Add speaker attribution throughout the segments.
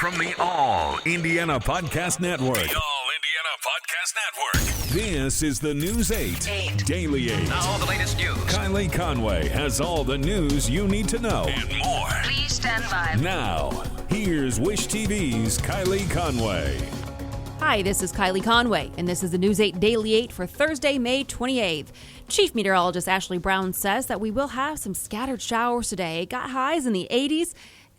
Speaker 1: From the All Indiana Podcast Network.
Speaker 2: The All Indiana Podcast Network.
Speaker 1: This is the News 8 Daily 8.
Speaker 2: Now the latest news.
Speaker 1: Kylie Conway has all the news you need to know.
Speaker 2: And more.
Speaker 3: Please stand by.
Speaker 1: Now, here's Wish TV's Kylie Conway.
Speaker 4: Hi, this is Kylie Conway, and this is the News 8 Daily 8 for Thursday, May 28th. Chief Meteorologist Ashley Brown says that we will have some scattered showers today, got highs in the 80s,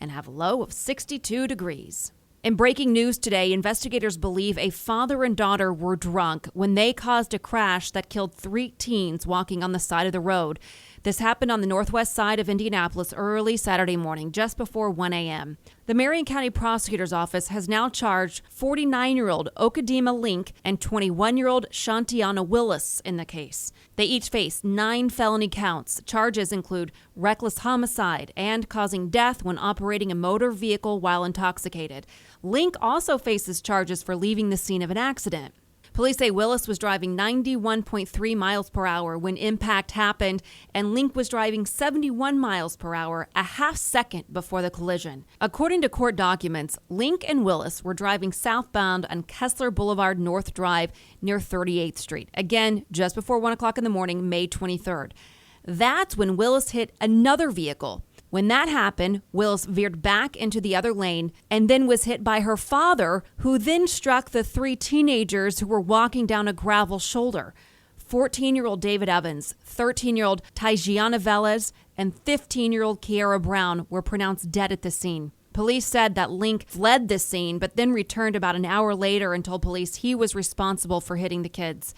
Speaker 4: and have a low of 62 degrees. In breaking news today, investigators believe a father and daughter were drunk when they caused a crash that killed 3 teens walking on the side of the road. This happened on the northwest side of Indianapolis early Saturday morning, just before 1 a.m. The Marion County Prosecutor's Office has now charged 49-year-old Okadima Link and 21-year-old Shantiana Willis in the case. They each face 9 felony counts. Charges include reckless homicide and causing death when operating a motor vehicle while intoxicated. Link also faces charges for leaving the scene of an accident. Police say Willis was driving 91.3 miles per hour when impact happened, and Link was driving 71 miles per hour a half second before the collision. According to court documents, Link and Willis were driving southbound on Kessler Boulevard North Drive near 38th Street, again just before 1 o'clock in the morning, May 23rd. That's when Willis hit another vehicle. When that happened, Willis veered back into the other lane and then was hit by her father, who then struck the 3 teenagers who were walking down a gravel shoulder. 14-year-old David Evans, 13-year-old Tygiana Velez, and 15-year-old Kiara Brown were pronounced dead at the scene. Police said that Link fled the scene, but then returned about an hour later and told police he was responsible for hitting the kids.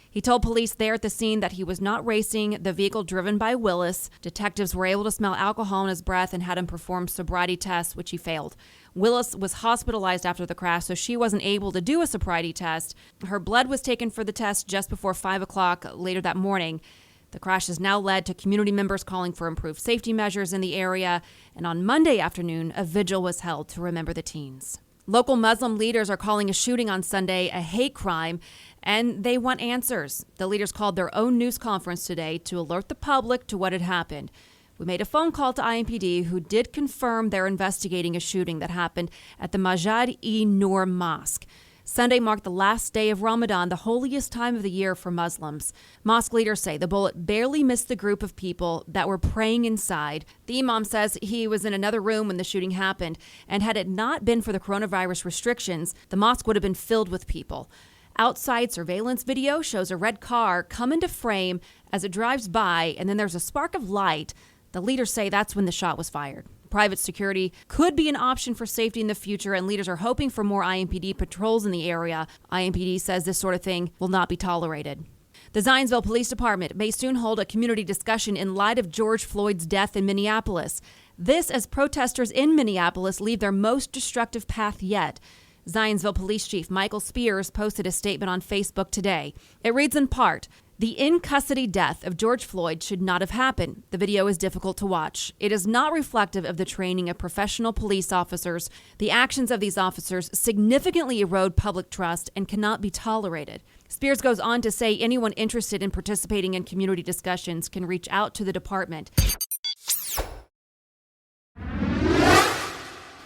Speaker 4: He told police there at the scene that he was not racing the vehicle driven by Willis. Detectives were able to smell alcohol in his breath and had him perform sobriety tests, which he failed. Willis was hospitalized after the crash, so she wasn't able to do a sobriety test. Her blood was taken for the test just before 5 o'clock later that morning. The crash has now led to community members calling for improved safety measures in the area, and on Monday afternoon, a vigil was held to remember the teens. Local Muslim leaders are calling a shooting on Sunday a hate crime, and they want answers. The leaders called their own news conference today to alert the public to what had happened. We made a phone call to IMPD, who did confirm they're investigating a shooting that happened at the Masjid-e-Noor Mosque. Sunday marked the last day of Ramadan, the holiest time of the year for Muslims. Mosque leaders say the bullet barely missed the group of people that were praying inside. The imam says he was in another room when the shooting happened, and had it not been for the coronavirus restrictions, the mosque would have been filled with people. Outside surveillance video shows a red car come into frame as it drives by, and then there's a spark of light. The leaders say that's when the shot was fired. Private security could be an option for safety in the future, and leaders are hoping for more IMPD patrols in the area. IMPD says this sort of thing will not be tolerated. The Zionsville Police Department may soon hold a community discussion in light of George Floyd's death in Minneapolis. This as protesters in Minneapolis leave their most destructive path yet. Zionsville Police Chief Michael Spears posted a statement on Facebook today. It reads in part, "The in-custody death of George Floyd should not have happened. The video is difficult to watch. It is not reflective of the training of professional police officers. The actions of these officers significantly erode public trust and cannot be tolerated." Spears goes on to say anyone interested in participating in community discussions can reach out to the department.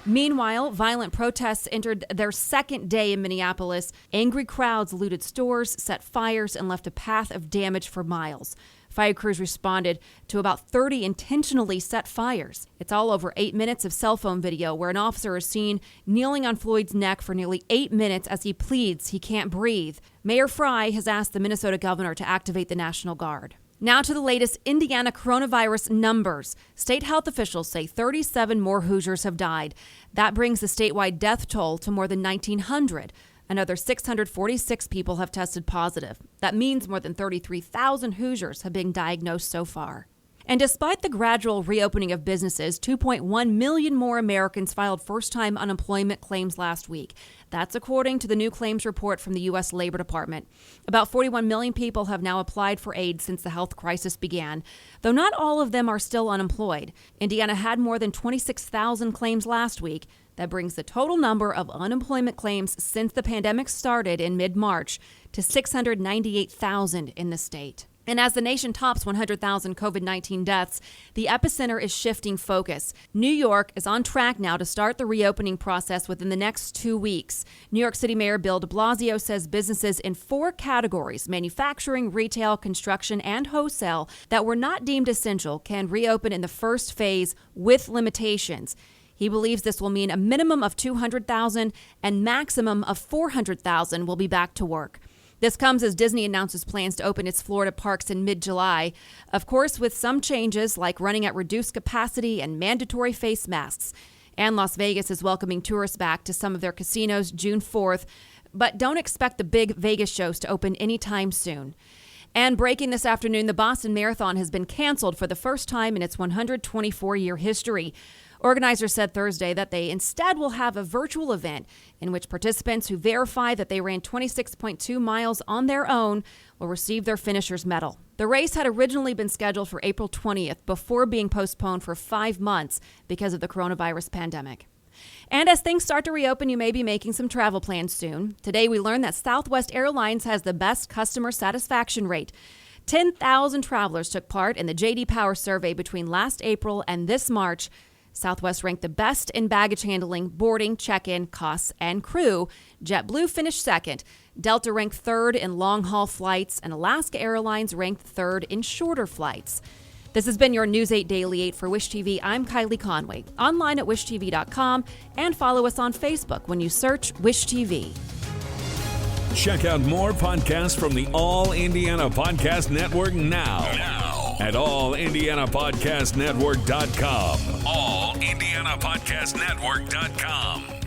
Speaker 4: Meanwhile, violent protests entered their second day in Minneapolis. Angry crowds looted stores, set fires, and left a path of damage for miles. Fire crews responded to about 30 intentionally set fires. It's all over 8 minutes of cell phone video where an officer is seen kneeling on Floyd's neck for nearly 8 minutes as he pleads he can't breathe. Mayor Frey has asked the Minnesota governor to activate the National Guard. Now to the latest Indiana coronavirus numbers. State health officials say 37 more Hoosiers have died. That brings the statewide death toll to more than 1,900. Another 646 people have tested positive. That means more than 33,000 Hoosiers have been diagnosed so far. And despite the gradual reopening of businesses, 2.1 million more Americans filed first-time unemployment claims last week. That's according to the new claims report from the U.S. Labor Department. About 41 million people have now applied for aid since the health crisis began, though not all of them are still unemployed. Indiana had more than 26,000 claims last week. That brings the total number of unemployment claims since the pandemic started in mid-March to 698,000 in the state. And as the nation tops 100,000 COVID-19 deaths, the epicenter is shifting focus. New York is on track now to start the reopening process within the next 2 weeks. New York City Mayor Bill de Blasio says businesses in 4 categories, manufacturing, retail, construction, and wholesale, that were not deemed essential can reopen in the first phase with limitations. He believes this will mean a minimum of 200,000 and maximum of 400,000 will be back to work. This comes as Disney announces plans to open its Florida parks in mid-July, of course with some changes like running at reduced capacity and mandatory face masks. And Las Vegas is welcoming tourists back to some of their casinos June 4th, but don't expect the big Vegas shows to open anytime soon. And breaking this afternoon, the Boston Marathon has been canceled for the first time in its 124-year history. Organizers said Thursday that they instead will have a virtual event in which participants who verify that they ran 26.2 miles on their own will receive their finisher's medal. The race had originally been scheduled for April 20th before being postponed for 5 months because of the coronavirus pandemic. And as things start to reopen, you may be making some travel plans soon. Today, we learned that Southwest Airlines has the best customer satisfaction rate. 10,000 travelers took part in the J.D. Power survey between last April and this March. Southwest ranked the best in baggage handling, boarding, check-in, costs, and crew. JetBlue finished second. Delta ranked third in long-haul flights, and Alaska Airlines ranked third in shorter flights. This has been your News 8 Daily 8 for Wish TV. I'm Kylie Conway, online at wishtv.com, and follow us on Facebook when you search Wish TV.
Speaker 1: Check out more podcasts from the All Indiana Podcast Network now at allindianapodcastnetwork.com.
Speaker 2: AllIndianaPodcastNetwork.com.